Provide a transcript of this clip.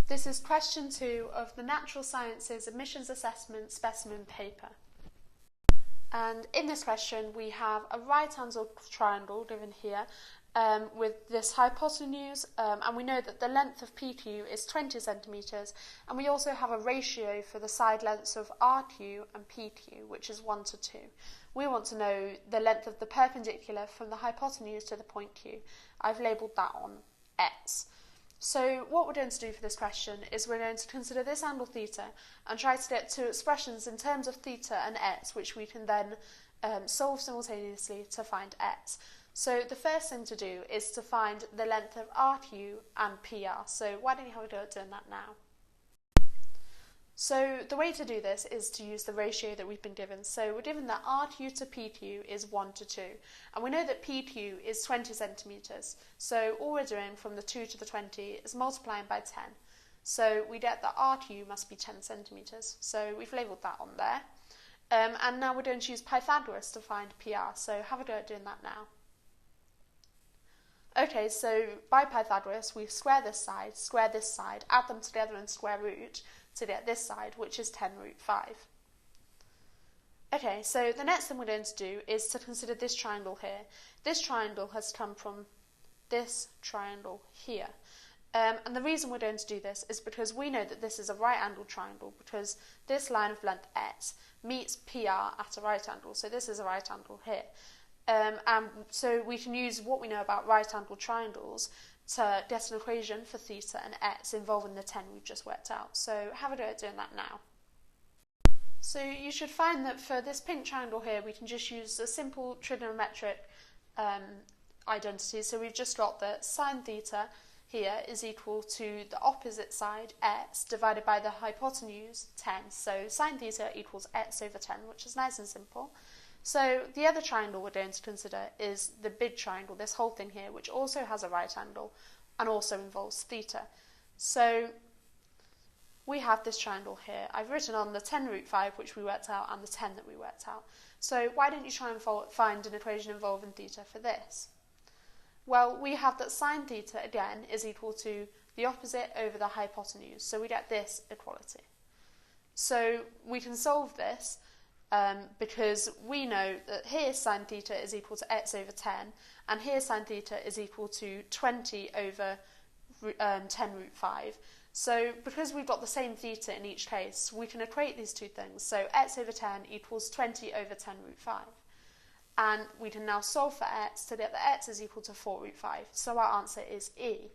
This is question 2 of the Natural Sciences Admissions Assessment Specimen paper. And in this question we have a right-angled triangle given here with this hypotenuse, and we know that the length of PQ is 20 centimetres, and we also have a ratio for the side lengths of RQ and PQ, which is 1 to 2. We want to know the length of the perpendicular from the hypotenuse to the point Q. I've labelled that on X. So what we're going to do for this question is we're going to consider this angle theta and try to get two expressions in terms of theta and x, which we can then solve simultaneously to find x. So the first thing to do is to find the length of RQ and PR. So why don't you have a go at doing that now? So the way to do this is to use the ratio that we've been given. So we're given that RQ to PQ is 1 to 2. And we know that PQ is 20 centimetres. So all we're doing from the 2 to the 20 is multiplying by 10. So we get that RQ must be 10 centimetres. So we've labelled that on there. And now we're going to use Pythagoras to find PR. So have a go at doing that now. Okay, so by Pythagoras, we square this side, add them together and square root to get this side, which is 10 root 5. Okay, so the next thing we're going to do is to consider this triangle here. This triangle has come from this triangle here. And the reason we're going to do this is because we know that this is a right-angled triangle, because this line of length x meets PR at a right angle, so this is a right angle here. And so we can use what we know about right-angled triangles to get an equation for theta and x involving the 10 we've just worked out. So have a go at doing that now. So you should find that for this pink triangle here, we can just use a simple trigonometric identity. So we've just got that sine theta here is equal to the opposite side, x, divided by the hypotenuse, 10. So sine theta equals x over 10, which is nice and simple. So the other triangle we're going to consider is the big triangle, this whole thing here, which also has a right angle and also involves theta. So we have this triangle here. I've written on the 10 root 5, which we worked out, and the 10 that we worked out. So why don't you try and find an equation involving theta for this? Well, we have that sine theta, again, is equal to the opposite over the hypotenuse. So we get this equality. So we can solve this because we know that here sine theta is equal to x over 10, and here sine theta is equal to 20 over 10 root 5. So because we've got the same theta in each case, we can equate these two things. So x over 10 equals 20 over 10 root 5. And we can now solve for x to get that x is equal to 4 root 5. So our answer is E.